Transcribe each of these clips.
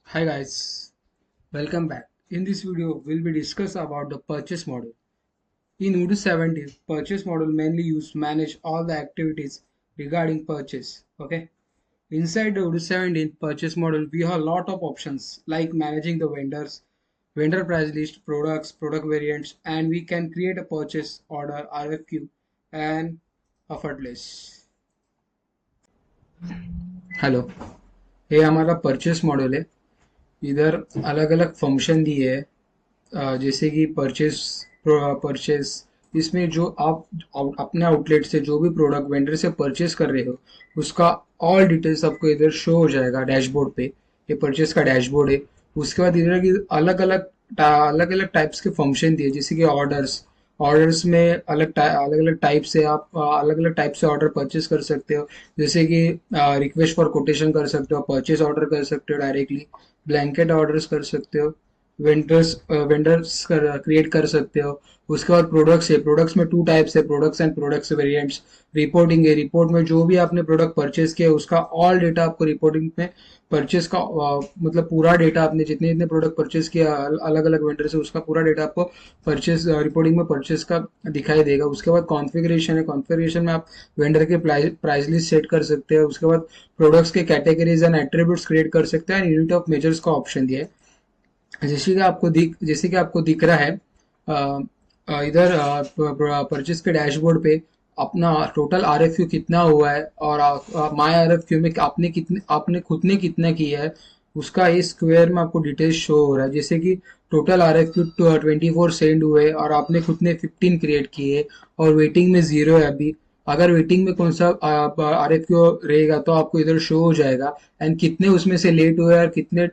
Hi guys, welcome back. In this video, we'll be discuss about the purchase model. In Odoo 17, purchase model mainly used to manage all the activities regarding purchase. Okay. Inside the Odoo 17 purchase model, we have a lot of options like managing the vendors, vendor price list, products, product variants, and we can create a purchase order RFQ and effortless. Hello, ये हमारा purchase model है। इधर अलग अलग function दिए है, जैसे कि परचेस इसमें जो आप अपने आउटलेट से जो भी प्रोडक्ट वेंडर से परचेस कर रहे हो उसका ऑल डिटेल्स आपको इधर शो हो जाएगा डैशबोर्ड पे। ये परचेस का डैशबोर्ड है। उसके बाद इधर की अलग अलग टाइप्स के फंक्शन दिए, जैसे कि ऑर्डर्स। ऑर्डर्स में अलग अलग टाइप से आप अलग अलग टाइप से ऑर्डर परचेस कर सकते हो। जैसे कि रिक्वेस्ट फॉर कोटेशन कर सकते हो, परचेस ऑर्डर कर सकते हो डायरेक्टली, ब्लैंकेट ऑर्डर्स कर सकते हो, वेंडर्स क्रिएट कर सकते हो। उसके बाद प्रोडक्ट्स है। प्रोडक्ट्स में टू टाइप्स है, products and products variants. Reporting है। रिपोर्ट में जो भी आपने प्रोडक्ट परचेस किया उसका ऑल डेटा आपको रिपोर्टिंग में परचेस का मतलब पूरा डेटा, आपने जितने जितने प्रोडक्ट परचेस किया अलग अलग वेंडर से उसका पूरा डेटा आपको परचेस रिपोर्टिंग में परचेस का दिखाई देगा। उसके बाद कॉन्फ़िगरेशन है। कॉन्फ़िगरेशन में आप वेंडर के प्राइस लिस्ट सेट कर सकते हैं। उसके बाद प्रोडक्ट्स के कैटेगरीज एंड एट्रीब्यूट्स क्रिएट कर सकते हैं। यूनिट ऑफ मेजर्स का ऑप्शन दिया है। जैसे कि आपको दिख रहा है, इधर परचेस के डैशबोर्ड पे अपना टोटल आरएफक्यू कितना हुआ है और माय आरएफक्यू में आपने खुद ने कितना किया है उसका इस स्क्वायर में आपको डिटेल्स शो हो रहा है। जैसे कि टोटल आरएफक्यू 24 सेंड हुए और आपने खुद ने 15 क्रिएट किए और वेटिंग में जीरो है अभी। अगर वेटिंग में कौन सा आरएफक्यू रहेगा तो आपको इधर शो हो जाएगा। एंड कितने उसमें से लेट हुए और कितने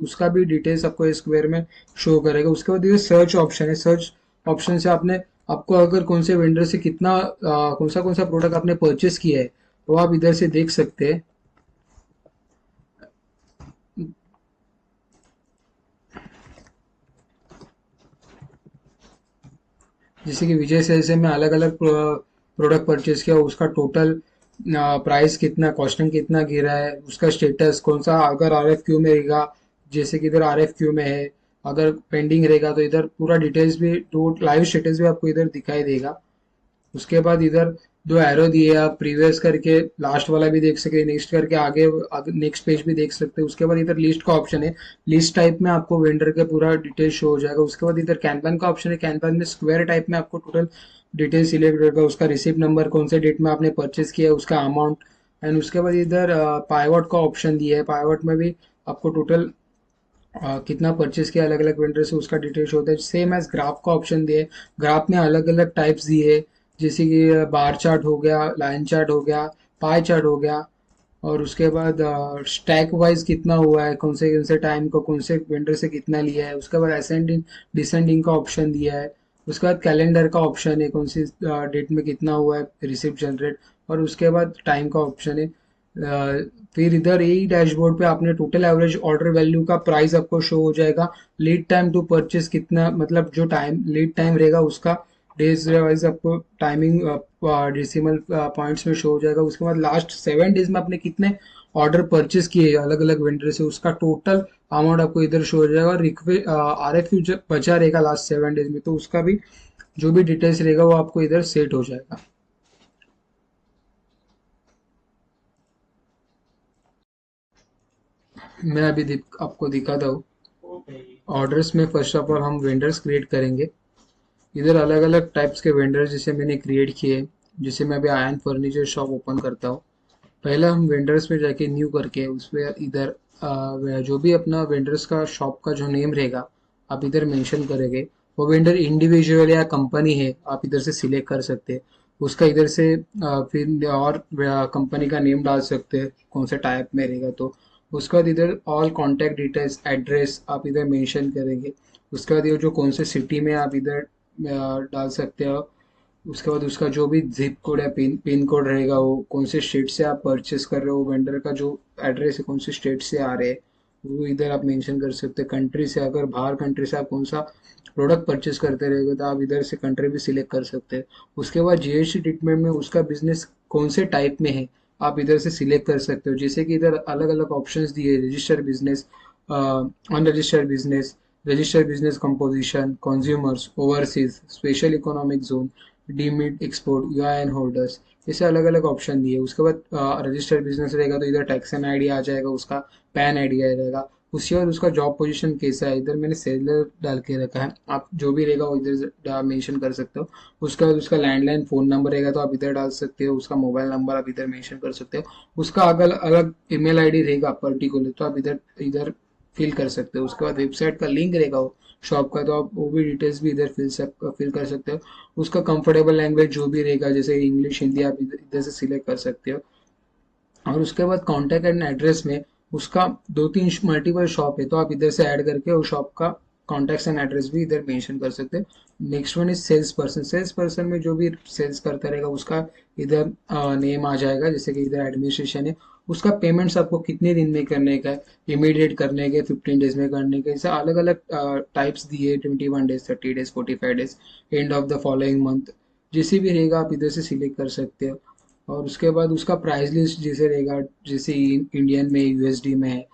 उसका भी डिटेल्स आपको स्क्वायर में शो करेगा। उसके बाद ये सर्च ऑप्शन है। सर्च ऑप्शन से आपने आपको अगर कौन से वेंडर से कितना कौन सा प्रोडक्ट आपने परचेस किया है वो आप इधर से देख सकते हैं। जैसे कि विजय सेल्स में अलग अलग प्रोडक्ट परचेस किया, उसका टोटल प्राइस कितना, कॉस्टिंग कितना गिरा है, उसका स्टेटस कौन सा, अगर आरएफक्यू में रहेगा, जैसे कि इधर आरएफक्यू में है, अगर पेंडिंग रहेगा तो इधर पूरा डिटेल्स भी, तो लाइव स्टेटस भी आपको इधर दिखाई देगा। उसके बाद इधर दो एरो दिए, आप प्रीवियस करके लास्ट वाला भी देख सके, नेक्स्ट करके आगे नेक्स्ट पेज भी देख सकते हैं। उसके बाद इधर लिस्ट का ऑप्शन है। लिस्ट टाइप में आपको वेंडर का पूरा डिटेल शो हो जाएगा। उसके बाद इधर कैनवन का ऑप्शन है। कैनवन में स्क्वायर टाइप में आपको टोटल डिटेल सिलेक्ट होगा, उसका रिसिप्ट नंबर, कौन से डेट में आपने परचेस किया है, उसका अमाउंट। एंड उसके बाद इधर पाइवट का ऑप्शन दिया है। पाइवट में भी आपको टोटल कितना परचेस किया अलग अलग वेंडर से उसका डिटेल्स होता है। सेम एज ग्राफ का ऑप्शन दिए। ग्राफ में अलग अलग टाइप्स दिए, जैसे कि बार चार्ट हो गया, लाइन चार्ट हो गया, पाई चार्ट हो गया। और उसके बाद स्टैक वाइज कितना हुआ है, कौन से टाइम को कौन से वेंडर से कितना लिया है। उसके बाद असेंडिंग डिसेंडिंग का ऑप्शन दिया है। उसके बाद कैलेंडर का ऑप्शन है, कौन सी डेट में कितना हुआ है रिसिप्ट जनरेट। और उसके बाद टाइम का ऑप्शन है। फिर इधर यही डैशबोर्ड पे आपने टोटल एवरेज ऑर्डर वैल्यू का प्राइस आपको शो हो जाएगा। लीड टाइम टू परचेस कितना, मतलब जो टाइम लीड टाइम रहेगा उसका डेज वाइज आपको टाइमिंग डेसिमल पॉइंट्स में शो हो जाएगा। उसके बाद लास्ट 7 डेज में आपने कितने ऑर्डर परचेस किए अलग अलग वेंडर से उसका टोटल अमाउंट आपको इधर शो हो जाएगा। और आर एफ यू बचा रहेगा लास्ट 7 डेज में तो उसका भी जो भी डिटेल्स रहेगा वो आपको इधर सेट हो जाएगा। मैं अभी आपको दिखाता हूँ। ऑर्डर्स में फर्स्ट ऑफ ऑल हम वेंडर्स क्रिएट करेंगे। इधर अलग अलग टाइप्स के वेंडर्स जिसे मैंने क्रिएट किए। जिसे मैं अभी आयन फर्नीचर शॉप ओपन करता हूँ। पहले हम वेंडर्स पे जाके न्यू करके उस पर इधर जो भी अपना वेंडर्स का शॉप का जो नेम रहेगा आप इधर मेंशन करेंगे। वो वेंडर इंडिविजुअल या कंपनी है आप इधर से सिलेक्ट कर सकते हैं। उसका इधर से फिर और कंपनी का नेम डाल सकते हैं कौन से टाइप में रहेगा तो। उसके बाद इधर ऑल कॉन्टैक्ट डिटेल्स एड्रेस आप इधर मेंशन करेंगे। उसके बाद ये जो कौन से सिटी में आप इधर डाल सकते हो। उसके बाद उसका जो भी जिप कोड है, पिन कोड रहेगा, वो कौन से स्टेट से आप परचेस कर रहे हो, वेंडर का जो एड्रेस है कौन से स्टेट से आ रहे हैं वो इधर आप मेंशन कर सकते हैं। कंट्री से, अगर बाहर कंट्री से आप कौन सा प्रोडक्ट परचेस करते रहेंगे तो आप इधर से कंट्री भी सिलेक्ट कर सकते हैं। उसके बाद जीएसटी ट्रीटमेंट में उसका बिजनेस कौन से टाइप में है आप इधर से सिलेक्ट कर सकते हो। जैसे कि इधर अलग अलग ऑप्शंस दिए, register business, unregistered business, registered business composition, consumers, overseas, special economic zone, deemed export, UIN holders, ऐसे अलग अलग ऑप्शन दिए। उसके बाद रजिस्टर्ड बिजनेस रहेगा तो इधर टैक्स एन आईडी आ जाएगा, उसका पैन आईडी आ जाएगा। उसके बाद उसका जॉब पोजीशन कैसा है, इधर मैंने सेलर डाल के रखा है, आप जो भी रहेगा वो इधर मेंशन कर सकते हो। उसका उसका लैंडलाइन फ़ोन नंबर रहेगा तो आप इधर डाल सकते हो, उसका मोबाइल नंबर आप इधर मेंशन कर सकते हो। उसका अगर अलग ईमेल आईडी रहेगा पर्टिकुलर तो आप इधर इधर फिल कर सकते हो। उसके बाद वेबसाइट का लिंक रहेगा वो शॉप का, तो आप वो भी डिटेल्स भी इधर फिल कर सकते हो। उसका कंफर्टेबल लैंग्वेज जो भी रहेगा, जैसे इंग्लिश हिंदी, आप इधर इधर से सिलेक्ट कर सकते हो। और उसके बाद कॉन्टैक्ट एंड एड्रेस में उसका दो तीन मल्टीपल शॉप है तो आप इधर से ऐड करके उस शॉप का कॉन्टैक्ट्स एंड एड्रेस भी इधर मेंशन कर सकते हैं। Next one is sales person. Sales person में जो भी सेल्स करता रहेगा उसका इधर नेम आ जाएगा, जैसे कि इधर एडमिनिस्ट्रेशन है। उसका पेमेंट्स आपको कितने दिन में करने का है, इमीडिएट करने के, 15 डेज में करने के, ऐसे अलग अलग टाइप्स दिए, 21 days, 30 days, 45 days, end of the following month, जैसे भी रहेगा आप इधर से सिलेक्ट कर सकते हो। और उसके बाद उसका प्राइस लिस्ट जैसे रहेगा, जैसे इंडियन में, यूएसडी में है,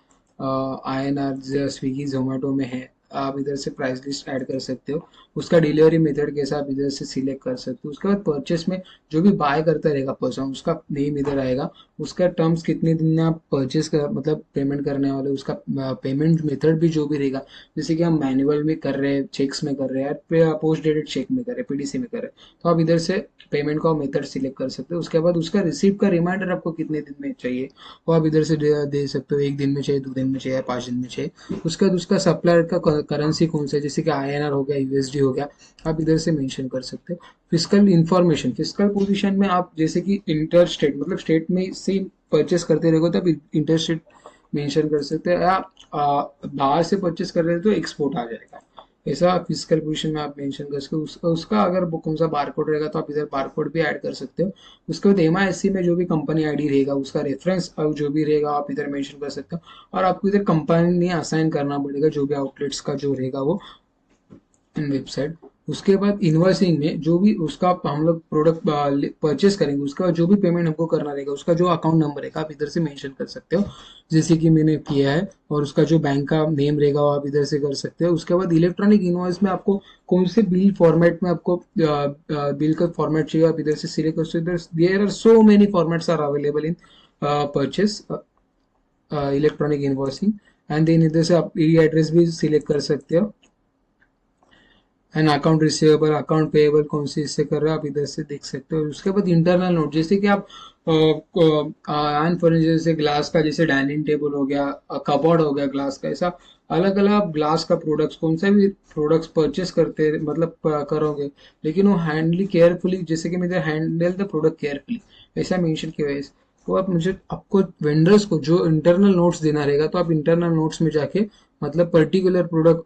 आईएनआर, स्विगी जोमेटो में है, आप इधर से प्राइस लिस्ट ऐड कर सकते हो। उसका डिलीवरी मेथड कैसा आप इधर से सिलेक्ट कर सकते हो। उसके बाद परचेस में जो भी बाय करता रहेगा पर्सन, उसका नेम इधर आएगा। उसका टर्म्स कितने दिन में आप परचेस कर मतलब पेमेंट करने वाले, उसका पेमेंट मेथड भी जो भी रहेगा, जैसे कि हम मैनुअल में कर रहे हैं, चेक्स में कर रहे हैं, पोस्ट डेटेड चेक में कर रहे हैं, पीडीसी में कर रहे हैं, तो आप इधर से पेमेंट का मेथड सिलेक्ट कर सकते हो। उसके बाद उसका रिसीव का रिमाइंडर आपको कितने दिन में चाहिए वो आप इधर से दे सकते हो, 1 दिन में चाहिए, 2 दिन में चाहिए, 5 दिन में चाहिए। उसके बाद उसका सप्लायर का करेंसी कौन सा है, जैसे कि आईएनआर हो गया, यूएसडी हो गया, आप इधर से मेंशन कर सकते हो। फिजिकल इंफॉर्मेशन, फिजिकल पोजीशन में आप जैसे कि इंटर स्टेट मतलब स्टेट में से परचेस करते रहोगे तो आप इंटर स्टेट मेंशन कर सकते हैं, या बाहर से परचेस कर रहे हो तो एक्सपोर्ट आ जाएगा। ऐसा फिजिकल पोजीशन में आप मेंशन कर सकते हो। उसका अगर कौन सा बारकोड रहेगा तो आप इधर बारकोड भी ऐड कर सकते हो। उसके बाद एमआईएससी में जो भी कंपनी आईडी रहेगा उसका रेफरेंस जो भी रहेगा आप इधर मेंशन कर सकते हो। और आपको इधर कंपनी असाइन करना पड़ेगा जो भी आउटलेट्स का जो रहेगा वो वेबसाइट। उसके बाद इनवॉइसिंग में जो भी उसका हम लोग प्रोडक्ट परचेस करेंगे, उसका जो भी पेमेंट हमको करना रहेगा, उसका जो अकाउंट नंबर रहेगा आप इधर से मेंशन कर सकते हो, जैसे कि मैंने किया है। और उसका जो बैंक का नेम रहेगा वो आप इधर से कर सकते हो। उसके बाद इलेक्ट्रॉनिक इनवॉइस में आपको कौन से बिल फॉर्मेट में आपको बिल का फॉर्मेट चाहिए आप इधर से सिलेक्ट कर सकते हो। There are so many formats are available in purchase electronic invoicing. And then इधर से आप ई एड्रेस भी सिलेक्ट कर सकते हो। And account receivable, account payable कौन सी इससे कर रहे हो आप इधर से देख सकते हो। उसके बाद इंटरनल नोट, जैसे कि आप आयन फर्नीचर, जैसे ग्लास का, जैसे डाइनिंग टेबल हो गया, कबोर्ड हो गया ग्लास का, ऐसा अलग अलग आप ग्लास का प्रोडक्ट्स कौन सा भी प्रोडक्ट्स परचेस करते मतलब करोगे, लेकिन वो हैंडली केयरफुली, जैसे कि मेरे हैंडल द प्रोडक्ट केयरफुली, ऐसा मेंशन किया है। तो आप मुझे आपको वेंडर्स को जो इंटरनल नोट्स देना रहेगा तो आप इंटरनल नोट्स में जाके मतलब पर्टिकुलर प्रोडक्ट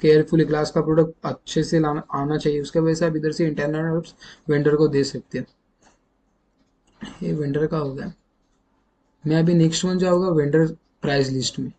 केयरफुली, ग्लास का प्रोडक्ट अच्छे से लाना आना चाहिए, उसके वजह से आप इधर से इंटरनल नोट्स वेंडर को दे सकते हैं। ये वेंडर का हो गया। मैं अभी नेक्स्ट वन जाऊंगा वेंडर प्राइस लिस्ट में।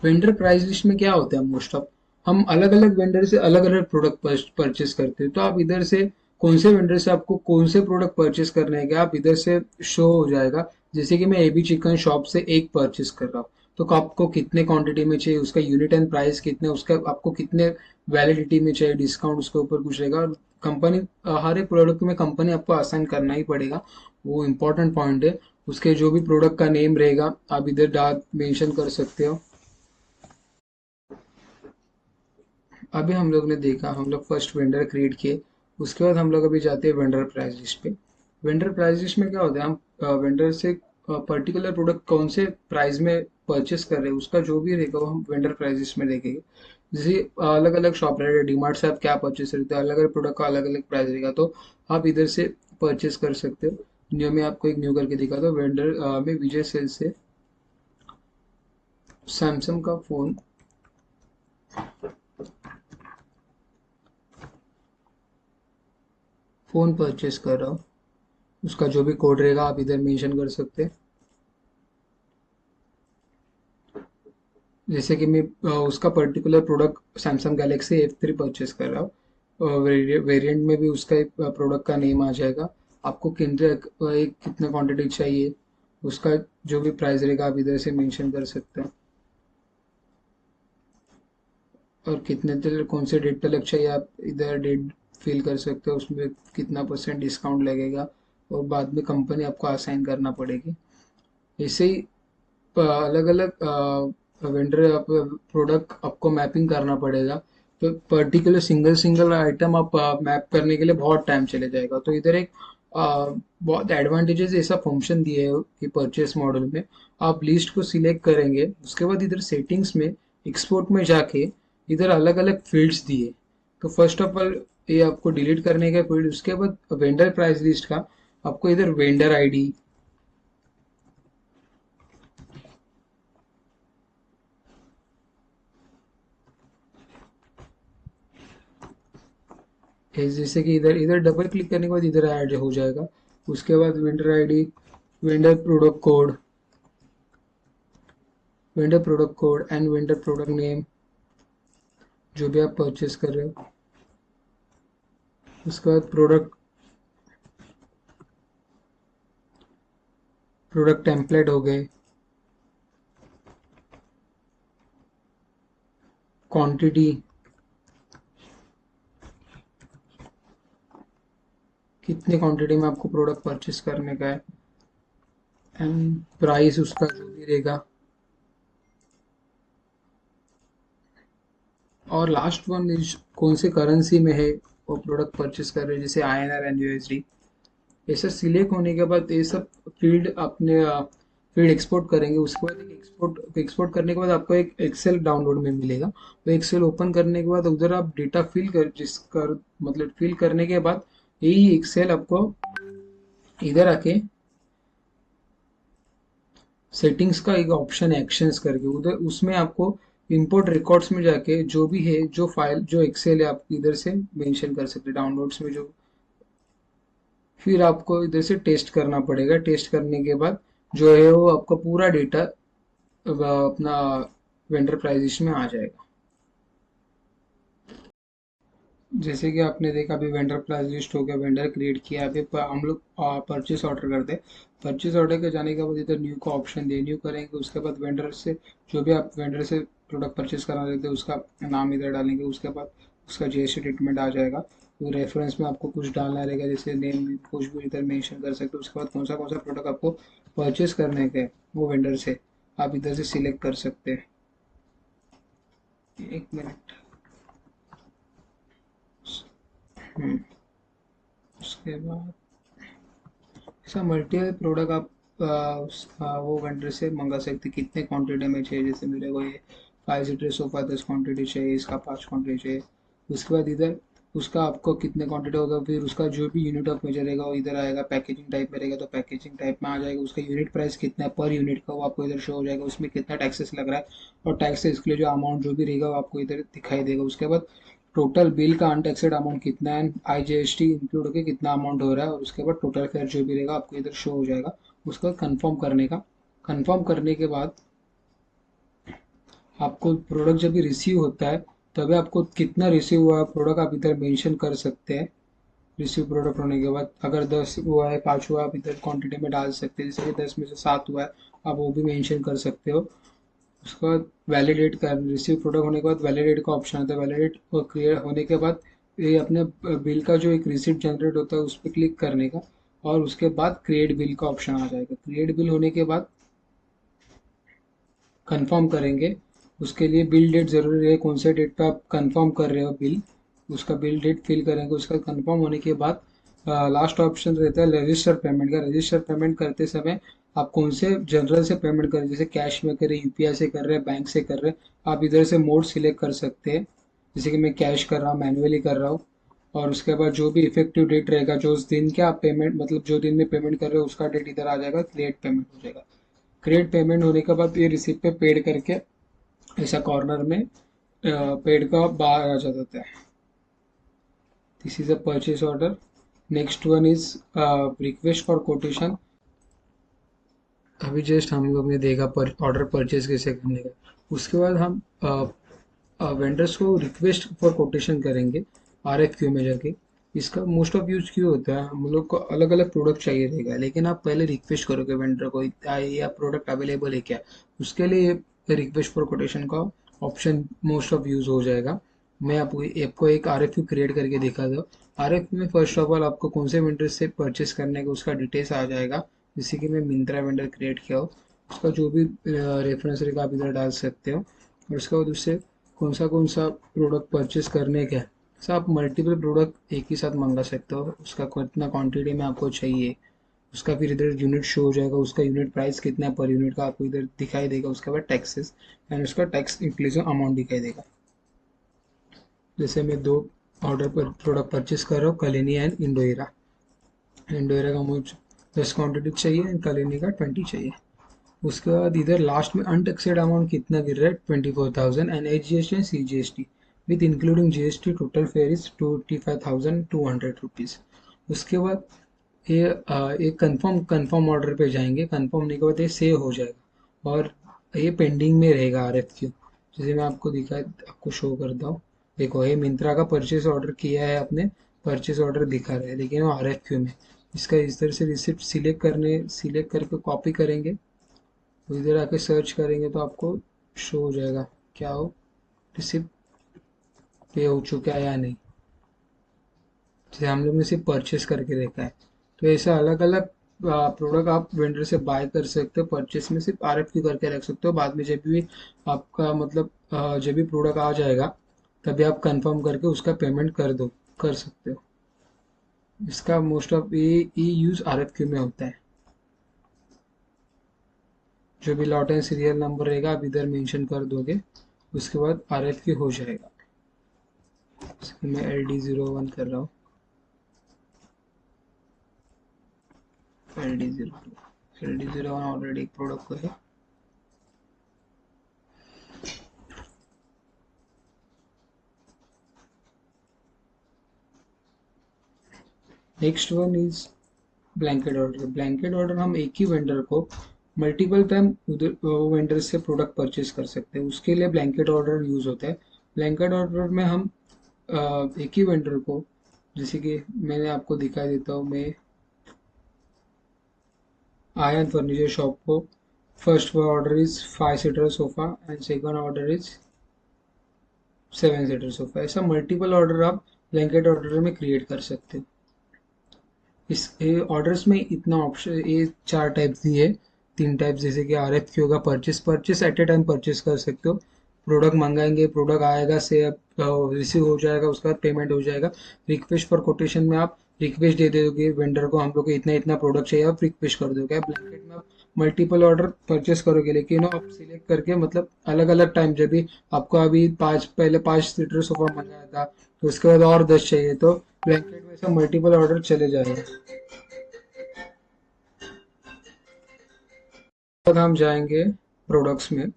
वेंडर प्राइस लिस्ट में क्या होता है, मोस्ट ऑफ हम अलग अलग वेंडर से अलग अलग प्रोडक्ट परचेस करते हैं, तो आप इधर से कौन से वेंडर से आपको कौन से प्रोडक्ट परचेस करने हैं आप इधर से शो हो जाएगा। जैसे कि मैं एबी चिकन शॉप से एक परचेस कर रहा हूँ, तो आपको कितने क्वांटिटी में चाहिए, उसका यूनिट एंड प्राइस कितने, उसका आपको कितने वैलिडिटी में चाहिए, डिस्काउंट उसके ऊपर कुछ रहेगा। और कंपनी हर एक प्रोडक्ट में कंपनी आपको असाइन करना ही पड़ेगा, वो इम्पोर्टेंट पॉइंट है। उसके जो भी प्रोडक्ट का नेम रहेगा आप इधर डाल मेंशन कर सकते हो। अभी हम लोग ने देखा, हम लोग फर्स्ट वेंडर क्रिएट किए, उसके बाद हम लोग अभी जाते हैं वेंडर प्राइस लिस्ट पे। वेंडर प्राइस लिस्ट में क्या होता है, हम वेंडर से पर्टिकुलर प्रोडक्ट कौन से प्राइस में परचेस कर रहे हैं उसका जो भी रहेगा वो हम वेंडर प्राइस लिस्ट में देखेंगे। जैसे अलग अलग शॉप रहेगा, डीमार्ट से आप क्या परचेस करते हो, अलग अलग प्रोडक्ट का अलग अलग प्राइस रहेगा, तो आप इधर से परचेस कर सकते हो। न्यू में आपको एक न्यू करके दिखा दो, वेंडर में विजय सेल से सैमसंग का फोन परचेस कर रहा हूँ, उसका जो भी कोड रहेगा आप इधर मेंशन कर सकते हैं। जैसे कि मैं उसका particular product Samsung Galaxy F3 purchase कर रहा हूँ, वेरिएंट में भी उसका एक प्रोडक्ट का नेम आ जाएगा। आपको एक कितना क्वांटिटी चाहिए, उसका जो भी प्राइस रहेगा आप इधर से मेंशन कर सकते हैं। और कितने तक कौन से डेट तक चाहिए आप इधर डेट फिल कर सकते हो, उसमें कितना परसेंट डिस्काउंट लगेगा और बाद में कंपनी आपको असाइन करना पड़ेगी। ऐसे ही अलग अलग वेंडर आप प्रोडक्ट आपको मैपिंग करना पड़ेगा। तो पर्टिकुलर सिंगल सिंगल आइटम आप मैप करने के लिए बहुत टाइम चले जाएगा। तो इधर एक बहुत एडवांटेजेस ऐसा फंक्शन दिए है कि परचेस मॉडल में आप लिस्ट को सिलेक्ट करेंगे, उसके बाद इधर सेटिंग्स में एक्सपोर्ट में जाके इधर अलग अलग फील्ड्स दिए। तो फर्स्ट ऑफ ऑल ये आपको डिलीट करने का फील्ड, उसके बाद वेंडर प्राइस लिस्ट का आपको इधर वेंडर आईडी, जैसे कि इधर इधर डबल क्लिक करने के बाद इधर ऐड हो जाएगा। उसके बाद vendor ID, vendor product code, vendor product code and vendor product name, जो भी आप परचेस कर रहे हो। उसके बाद प्रोडक्ट प्रोडक्ट टेम्पलेट हो गए, क्वांटिटी, कितने क्वांटिटी में आपको प्रोडक्ट परचेस करने का है, एंड प्राइस उसका जो भी रहेगा। और लास्ट वन इज कौन से करेंसी में है वो प्रोडक्ट परचेस कर रहे हैं, जैसे INR एंड USD। ऐसा सिलेक्ट होने के बाद ये सब फील्ड अपने फील्ड एक्सपोर्ट करेंगे। उसके बाद एक्सपोर्ट करने के बाद आपको एक एक्सेल डाउनलोड में मिलेगा। तो एक्सेल ओपन करने के बाद उधर आप डेटा फिल कर जिस कर मतलब फिल करने के बाद यही एक्सेल आपको इधर आके सेटिंग्स का एक ऑप्शन है एक्शंस करके, उधर उसमें आपको इंपोर्ट रिकॉर्ड्स में जाके जो भी है जो फाइल जो एक्सेल है आप इधर से मेंशन कर सकते हैं डाउनलोड्स में जो। फिर आपको इधर से टेस्ट करना पड़ेगा। टेस्ट करने के बाद जो है वो आपका पूरा डेटा अपना वेंडर प्राइजेशन में आ जाएगा। जैसे कि आपने देखा अभी वेंडर प्राइस लिस्ट हो गया, वेंडर क्रिएट किया। अभी हम लोग परचेस ऑर्डर करते हैं। परचेस ऑर्डर के जाने के बाद इधर न्यू का ऑप्शन दे, न्यू करेंगे। उसके बाद वेंडर से जो भी आप वेंडर से प्रोडक्ट परचेस करना चाहते हैं उसका नाम इधर डालेंगे। उसके बाद उसका GST ट्रीटमेंट आ जाएगा। तो रेफरेंस में आपको कुछ डालना रहेगा, जैसे नेम कुछ भी इधर मेंशन कर सकते हो। उसके बाद कौन सा प्रोडक्ट आपको परचेस करने के वो वेंडर से आप इधर से सिलेक्ट कर सकते हैं। एक मिनट। हम्म, उसके बाद ऐसा मल्टीपल प्रोडक्ट आप वो वेंडर से मंगा सकते हैं, कितने क्वांटिटी में चाहिए। जैसे मेरे को ये 5 सीटर सोफा 10 क्वांटिटी चाहिए, इसका 5 क्वांटिटी चाहिए। उसके बाद इधर उसका आपको कितने क्वांटिटी होगा, फिर उसका जो भी यूनिट ऑफ मेजर रहेगा वो इधर आएगा। पैकेजिंग टाइप में रहेगा तो पैकेजिंग टाइप में आ जाएगा। उसका यूनिट प्राइस कितना है पर यूनिट का वो आपको इधर शो हो जाएगा। उसमें कितना टैक्सेस लग रहा है और टैक्सेस के लिए जो अमाउंट जो भी रहेगा वो आपको इधर दिखाई देगा। उसके बाद टोटल बिल का अनटैक्सेड अमाउंट कितना है, IGST इंक्लूड होकर कितना अमाउंट हो रहा है, और उसके बाद टोटल फेयर जो भी रहेगा आपको इधर शो हो जाएगा। उसका कंफर्म करने का, कंफर्म करने के बाद आपको प्रोडक्ट जब भी रिसीव होता है तभी आपको कितना रिसीव हुआ प्रोडक्ट आप इधर मेंशन कर सकते हैं। रिसीव प्रोडक्ट होने के बाद अगर 10 हुआ है, 5 हुआ, आप इधर क्वांटिटी में डाल सकते हैं। जैसे कि 10 में से 7 हुआ है, आप वो भी मेंशन कर सकते हो। उसके बाद वैलिडेट कर, रिसीव प्रोडक्ट होने के बाद वैलिडेट का ऑप्शन आता है। वैलिडेट क्लियर होने के बाद ये अपने बिल का जो एक रिसिप्ट जनरेट होता है उस पर क्लिक करने का, और उसके बाद क्रिएट बिल का ऑप्शन आ जाएगा। क्रिएट बिल होने के बाद कंफर्म करेंगे। उसके लिए बिल डेट ज़रूरी है, कौन से डेट पे आप कंफर्म कर रहे हो बिल, उसका बिल डेट फिल करेंगे। उसका कंफर्म होने के बाद लास्ट ऑप्शन रहता है रजिस्टर पेमेंट का। रजिस्टर पेमेंट करते समय आप कौन से जनरल से पेमेंट करें, जैसे कैश में करें, UPI से कर रहे हैं, बैंक से कर रहे हैं, आप इधर से मोड सिलेक्ट कर सकते हैं। जैसे कि मैं कैश कर रहा हूँ, मैनुअली कर रहा हूँ। और उसके बाद जो भी इफेक्टिव डेट रहेगा, जो उस दिन के आप पेमेंट मतलब जो दिन में पेमेंट कर रहे हो उसका डेट इधर आ जाएगा, क्रिएट पेमेंट हो जाएगा। क्रिएट पेमेंट होने के बाद ये रिसिप्ट पे पेड करके ऐसा कॉर्नर में पेड का बाहर आ जाता है। This is a purchase order. Next one is request for quotation. अभी जस्ट हम लोग ने देखा ऑर्डर परचेज कैसे करने का। उसके बाद हम वेंडर्स को रिक्वेस्ट फॉर कोटेशन करेंगे RFQ में जाके। इसका मोस्ट ऑफ यूज क्यों होता है, हम लोग को अलग अलग प्रोडक्ट चाहिए रहेगा, लेकिन आप पहले रिक्वेस्ट करोगे वेंडर को या प्रोडक्ट अवेलेबल है क्या, उसके लिए रिक्वेस्ट फॉर कोटेशन का ऑप्शन मोस्ट ऑफ यूज हो जाएगा। मैं आपको एक RFQ क्रिएट करके दिखा दो। RFQ में फर्स्ट ऑफ ऑल आपको कौन से वेंडर से परचेस करने का उसका डिटेल्स आ जाएगा। जैसे कि मैं मिंत्रा वेंडर क्रिएट किया हो, उसका जो भी रेफरेंस रहेगा आप इधर डाल सकते हो। और उसके बाद उससे कौन सा प्रोडक्ट परचेस करने का है। सर आप मल्टीपल प्रोडक्ट एक ही साथ मंगा सकते हो, उसका कितना क्वांटिटी में आपको चाहिए, उसका फिर इधर यूनिट शो हो जाएगा, उसका यूनिट प्राइस कितना है पर यूनिट का आपको इधर दिखाई देगा। उसके बाद टैक्सेस एंड उसका टैक्स इंक्लूसिव अमाउंट दिखाई देगा। जैसे मैं दो ऑर्डर पर प्रोडक्ट परचेस कर रहा हूँ, कलिनी एंड इंडोरा। इंडोरा का मुझे 10 क्वान्टिटी चाहिए एंड कलिनी का 20 चाहिए। उसके बाद इधर लास्ट में अनटैक्सेड अमाउंट कितना गिर रहा है, 24,000 and HGST and CGST with including GST total fair is 25,200 rupees. उसके बाद ये एक कंफर्म ऑर्डर पे जाएंगे, कंफर्म होने के बाद ये सेव हो जाएगा और ये पेंडिंग में रहेगा RFQ। जैसे मैं आपको शो करता हूँ। देखो ये मिंत्रा का परचेज ऑर्डर किया है आपने, परचेज ऑर्डर दिखा रहा है लेकिन वो RFQ में। इसका इस तरह से रिसिप्ट सिलेक्ट करके कॉपी करेंगे, तो इधर आके सर्च करेंगे तो आपको शो हो जाएगा क्या हो, रिसिप्ट पे हो चुका है या नहीं। जैसे हम लोग ने सिर्फ परचेस करके देखा है। तो ऐसा अलग अलग प्रोडक्ट आप वेंडर से बाय कर सकते हो, परचेस में सिर्फ RFQ करके रख सकते हो। बाद में जब भी आपका मतलब जब भी प्रोडक्ट आ जाएगा तभी आप कंफर्म करके उसका पेमेंट कर सकते हो। इसका मोस्ट ऑफ ये यूज RFQ में होता है। जो भी लॉट एंड सीरियल नंबर रहेगा आप इधर मेंशन कर दोगे, उसके बाद RFQ हो जाएगा। मैं LD01 कर रहा हूँ, LD01 ऑलरेडी एक प्रोडक्ट को है। Next one is blanket order. Blanket order हम एक ही वेंडर को मल्टीपल टाइम उधर वेंडर से प्रोडक्ट परचेज कर सकते हैं, उसके लिए ब्लैंकेट ऑर्डर यूज होता है। ब्लैंकेट ऑर्डर में हम एक ही वेंडर को, जैसे कि मैंने आपको दिखा देता हूँ, मैं आयन फर्नीचर शॉप को first order is 5 seater sofa and second order is 7 seater sofa. ऐसा मल्टीपल ऑर्डर आप ब्लैंकेट ऑर्डर में क्रिएट कर सकते हो। इस ऑर्डर्स में इतना ऑप्शन, ये 4 टाइप्स दिए, 3 टाइप्स, जैसे कि RFQ का purchase at a time purchase कर सकते हो। प्रोडक्ट मंगाएंगे, प्रोडक्ट आएगा से रिसीव हो जाएगा, उसका पेमेंट हो जाएगा। रिक्वेस्ट फॉर कोटेशन में आप रिक्वेस्ट दे दोगे वेंडर को, हम लोग को इतना इतना प्रोडक्ट चाहिए, आप रिक्वेस्ट कर दोगे। ब्लैंकेट में आप मल्टीपल ऑर्डर परचेस करोगे, लेकिन आप सिलेक्ट करके मतलब अलग अलग टाइम, जब भी आपको अभी पहले 5 सीटर सोफा मंगाया था तो उसके बाद और 10 चाहिए, तो ब्लैंकेट में से मल्टीपल ऑर्डर चले जाएगा। बाद हम जाएंगे प्रोडक्ट्स में।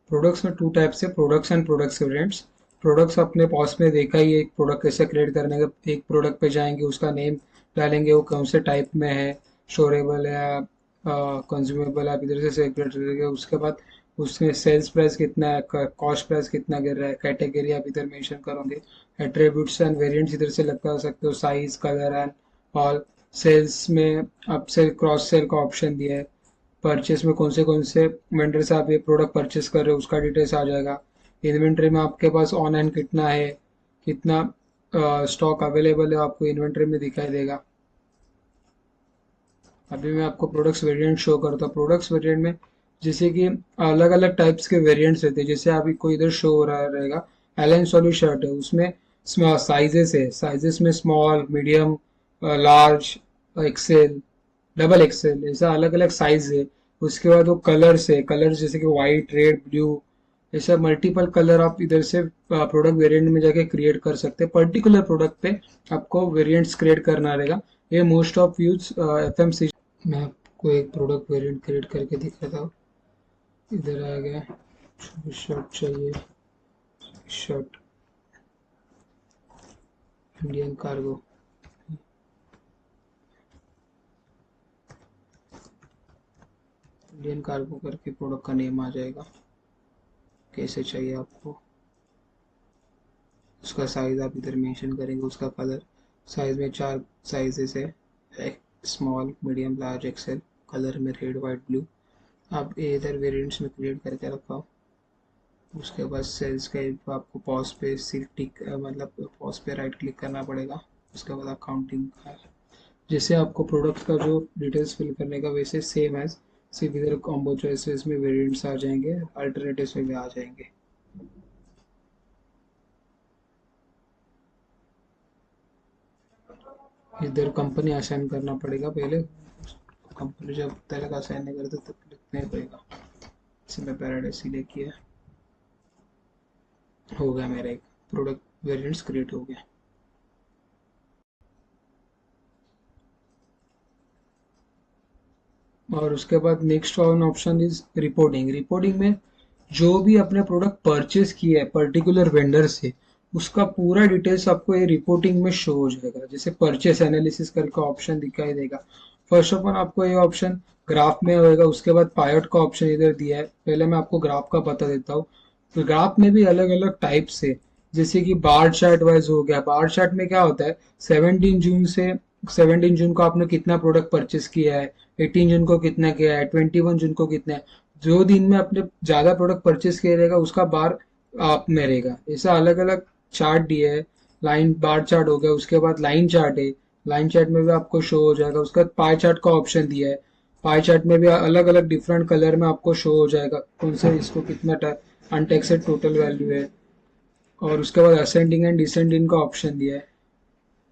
प्रोडक्ट्स में 2 टाइप्स है, products and products variants. Products अपने पास में देखा ही है, एक प्रोडक्ट कैसे क्रिएट करने का। एक प्रोडक्ट पे जाएंगे, उसका नेम डालेंगे, वो कौन से टाइप में है, स्टोरेबल है या कंज्यूमेबल, आप इधर से सेलेक्ट करेंगे। उसके बाद उसमें सेल्स प्राइस कितना है, कॉस्ट प्राइस कितना गिर रहा है, कैटेगरी आप इधर मेंशन करोगे। एट्रीब्यूट्स एंड वेरिएंट्स इधर से लगा सकते हो, साइज, कलर एंड ऑल। सेल्स में अप सेल क्रॉस सेल का ऑप्शन दिया है। परचेस में कौन से वेंडर से आप ये प्रोडक्ट परचेस कर रहे हो उसका डिटेल्स आ जाएगा। इन्वेंट्री में आपके पास ऑन हैंड कितना है, कितना स्टॉक अवेलेबल है, आपको इन्वेंट्री में दिखाई देगा। अभी मैं आपको प्रोडक्ट्स वेरिएंट शो करता हूँ। प्रोडक्ट्स वेरिएंट में जैसे कि अलग अलग टाइप्स के वेरिएंट्स रहते हैं, जैसे अभी कोई इधर शो हो रहा रहेगा, एलन सोली शर्ट है, उसमें साइजेस है, साइजेस में small, medium, large, XL, double XL, ऐसा अलग अलग साइज है। उसके बाद वो कलर्स है, कलर्स जैसे कि वाइट, रेड, ब्लू, ऐसा मल्टीपल कलर आप इधर से प्रोडक्ट वेरिएंट में जाके क्रिएट कर सकते हैं। पर्टिकुलर प्रोडक्ट पे आपको वेरिएंट्स क्रिएट करना रहेगा। ये मोस्ट ऑफ यूज FMCG। मैं आपको एक प्रोडक्ट वेरिएंट क्रिएट करके दिखाता हूँ। इधर आ गया, शर्ट चाहिए, shirt, Indian cargo. Indian cargo करके प्रोडक्ट का नेम आ जाएगा। कैसे चाहिए आपको, उसका साइज आप इधर मेंशन करेंगे, उसका कलर साइज में 4 साइजेस है, small, medium, large, XL. Colour में रेड, वाइट, ब्लू। आप ये इधर वेरिएंट्स में क्रिएट करके रखा। उसके बाद सेल्स का एक आपको पॉज पे सिर्फ टिक मतलब पॉज पे राइट क्लिक करना पड़ेगा। उसके बाद अकाउंटिंग का जैसे आपको प्रोडक्ट का जो डिटेल्स फिल करने का वैसे सेम एज, सिर्फ इधर कॉम्बो चॉइसेस में वेरिएंट्स आ जाएंगे, अल्टरनेटिव्स में भी आ जाएंगे। इधर कंपनी असाइन करना पड़ेगा पहले। कंपनी जब तक असाइन नहीं करते तब लिखना ही पड़ेगा। जैसे मैं पैराडाइज सिलेक्ट किया, हो गया मेरा एक प्रोडक्ट वेरिएंट्स क्रिएट हो गया। और उसके बाद next one option is reporting. Reporting में जो भी अपने प्रोडक्ट परचेज किया है पर्टिकुलर वेंडर से, उसका पूरा डिटेल्स आपको ये रिपोर्टिंग में शो हो जाएगा। जैसे परचेस एनालिसिस करके ऑप्शन दिखाई देगा। फर्स्ट ऑफ ऑल आपको ये ऑप्शन ग्राफ में होएगा। उसके बाद पायलट का ऑप्शन इधर दिया है। पहले मैं आपको ग्राफ का बता देता हूँ। तो ग्राफ में भी अलग अलग टाइप्स है। जैसे कि बार चार्ट वाइज हो गया। बार चार्ट में क्या होता है, 17 जून को आपने कितना प्रोडक्ट परचेस किया है, 18 जून को कितना किया है, 21 जून को कितना है। जो दिन में आपने ज्यादा प्रोडक्ट परचेस किया रहेगा उसका बार आप में रहेगा। ऐसा अलग अलग चार्ट दिया है। लाइन बार चार्ट हो गया। उसके बाद लाइन चार्ट है। लाइन चार्ट में भी आपको शो हो जाएगा। उसके बाद पाई चार्ट का ऑप्शन दिया है। पाई चार्ट में भी अलग अलग डिफरेंट कलर में आपको शो हो जाएगा कौन से इसको कितना अनटेक्सेड टोटल वैल्यू है। और उसके बाद असेंडिंग एंड डिसेंडिंग का ऑप्शन दिया है।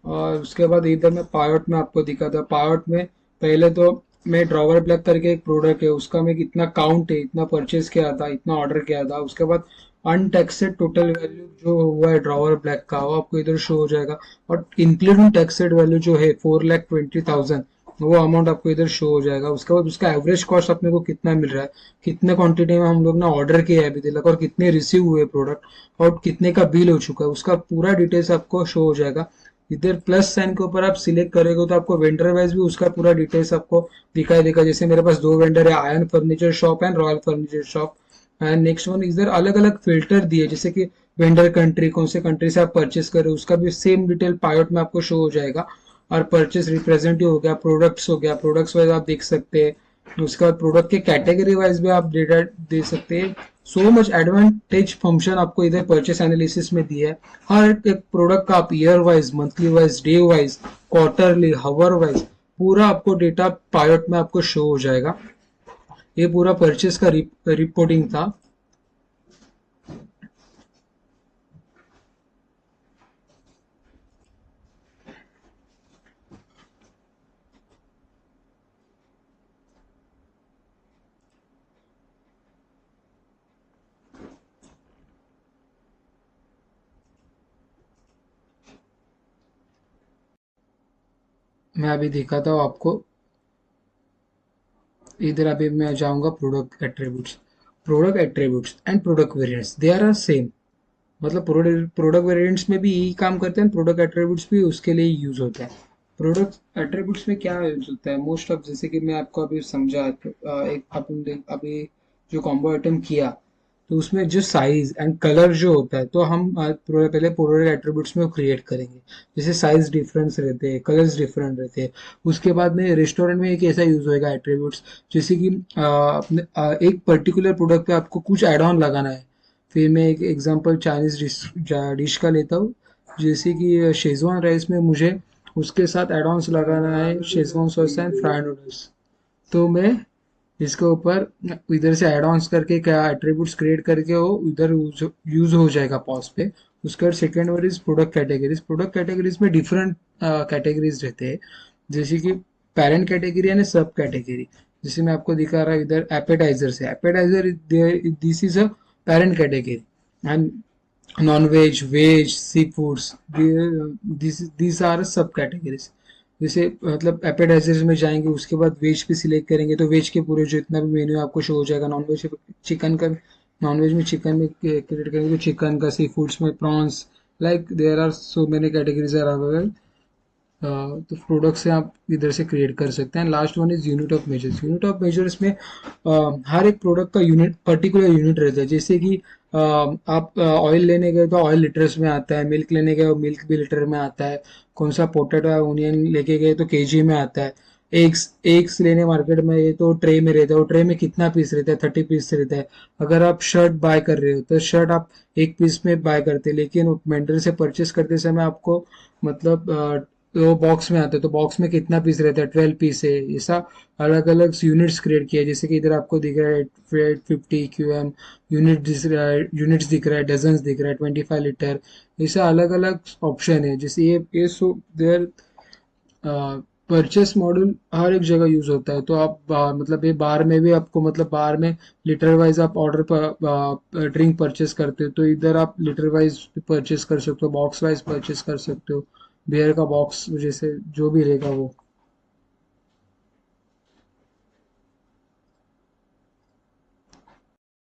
और उसके बाद इधर में पायलट में आपको दिखा था। पायलट में पहले तो मैं ड्रॉवर ब्लैक करके एक प्रोडक्ट है, उसका मैं कितना काउंट है, इतना परचेज किया था, इतना ऑर्डर किया था। उसके बाद अनटैक्सेड टोटल वैल्यू जो हुआ है ड्रॉवर ब्लैक का, वो आपको इधर शो हो जाएगा। और इंक्लूडिंग टैक्सेड वैल्यू जो है 4,20,000, वो अमाउंट आपको इधर शो हो जाएगा। उसके बाद उसका एवरेज कॉस्ट अपने को कितना मिल रहा है, कितने क्वांटिटी में हम लोग ने ऑर्डर किया है अभी तक, और कितने रिसीव हुए प्रोडक्ट, और कितने का बिल हो चुका है, उसका पूरा डिटेल्स आपको शो हो जाएगा। इधर प्लस साइन के ऊपर आप सिलेक्ट करेंगे तो आपको वेंडर वाइज भी उसका पूरा डिटेल्स आपको दिखाई देगा। जैसे मेरे पास दो वेंडर है, ion furniture shop and royal furniture shop. And next one इधर अलग अलग फिल्टर दिए, जैसे कि वेंडर कंट्री, कौन से कंट्री से आप परचेस कर रहे हो उसका भी सेम डिटेल पायलट में आपको शो हो जाएगा। और परचेस रिप्रेजेंटेटिव हो गया, प्रोडक्ट्स हो गया, प्रोडक्ट्स वाइज आप देख सकते हैं। उसके बाद प्रोडक्ट के कैटेगरी वाइज भी आप डेटा दे सकते हैं। सो मच एडवांटेज फंक्शन आपको इधर परचेस एनालिसिस में दिया है। हर एक प्रोडक्ट का आप year wise, monthly wise, day wise, quarterly, hour wise पूरा आपको डेटा पायलट में आपको शो हो जाएगा। ये पूरा परचेस का रिपोर्टिंग था। मैं अभी दिखाता हूँ आपको। इधर अभी मैं जाऊंगा product attributes. Product attributes and product variants they are same. मतलब प्रोडक्ट वेरिएंट्स में भी यही काम करते हैं, प्रोडक्ट एट्रीब्यूट्स भी उसके लिए यूज होता है। प्रोडक्ट एट्रीब्यूट्स में क्या यूज होता है मोस्ट ऑफ, जैसे कि मैं आपको अभी समझा तो, एक अभी जो कॉम्बो आइटम किया, तो उसमें जो साइज एंड कलर जो होता है, तो हम पहले प्रोडक्ट एट्रीब्यूट्स में क्रिएट करेंगे। जैसे साइज डिफरेंस रहते हैं, कलर्स डिफरेंट रहते हैं। उसके बाद में रेस्टोरेंट में एक ऐसा यूज होएगा एट्रीब्यूट्स, जैसे कि एक पर्टिकुलर प्रोडक्ट पे आपको कुछ एड ऑन लगाना है। फिर मैं एक एग्जांपल चाइनीज डिश का लेता हूँ। जैसे कि शेजवान राइस में मुझे उसके साथ एड ऑन्स लगाना है, Schezwan sauce and fried noodles. तो मैं इसके ऊपर इधर से एड ऑन्स करके क्या एट्रीब्यूट्स क्रिएट करके वो इधर यूज हो जाएगा पॉज पे। उसके बाद second word is product categories. Product categories में डिफरेंट कैटेगरीज रहते हैं। जैसे कि parent category and sub category. जैसे मैं आपको दिखा रहा हूँ इधर एपेटाइजर से, appetiser this is a parent category. And non veg, veg, sea foods, this are sub categories. जैसे मतलब एपेटाइजर्स में जाएंगे, उसके बाद वेज पे सिलेक्ट करेंगे तो वेज के पूरे जितना भी मेन्यू आपको शो हो जाएगा। नॉन वेज चिकन का, नॉन वेज में चिकन में क्रिएट करेंगे तो चिकन का, सी फूड्स में prawns, like there are so many categories are available. तो प्रोडक्ट से आप इधर से क्रिएट कर सकते हैं। Last one is unit of measures. Unit of measures में हर एक प्रोडक्ट का यूनिट, पर्टिकुलर यूनिट रहता है। जैसे कि आप ऑयल लेने गए तो ऑयल लीटर्स में आता है, मिल्क लेने गए तो मिल्क भी लीटर में आता है, कौन सा पोटैटो है ओनियन लेके गए तो केजी में आता है। एग्स एग्स लेने मार्केट में ये तो ट्रे में रहता है, वो ट्रे में कितना पीस रहता है, 30 पीस रहता है। अगर आप शर्ट बाय कर रहे हो तो शर्ट आप एक पीस में बाय करते हैं, लेकिन मेंडर से परचेस करते समय आपको मतलब तो बॉक्स में आता है, तो बॉक्स में कितना पीस रहता है, 12 पीस है। ऐसा अलग अलग यूनिट्स क्रिएट किया है। जैसे कि इधर आपको दिख रहा है 50 QM यूनिट्स दिख रहा है, डजन्स दिख रहा है, 25 लीटर। ऐसा अलग अलग ऑप्शन है। जैसे ये सो देयर परचेस मॉड्यूल हर एक जगह यूज होता है। तो आप मतलब ये बार में भी आपको, मतलब बार में लीटर वाइज आप ऑर्डर पर ड्रिंक परचेस करते हो तो इधर आप लीटर वाइज परचेस कर सकते हो, बॉक्स वाइज परचेस कर सकते हो, बियर का बॉक्स जैसे जो भी रहेगा वो।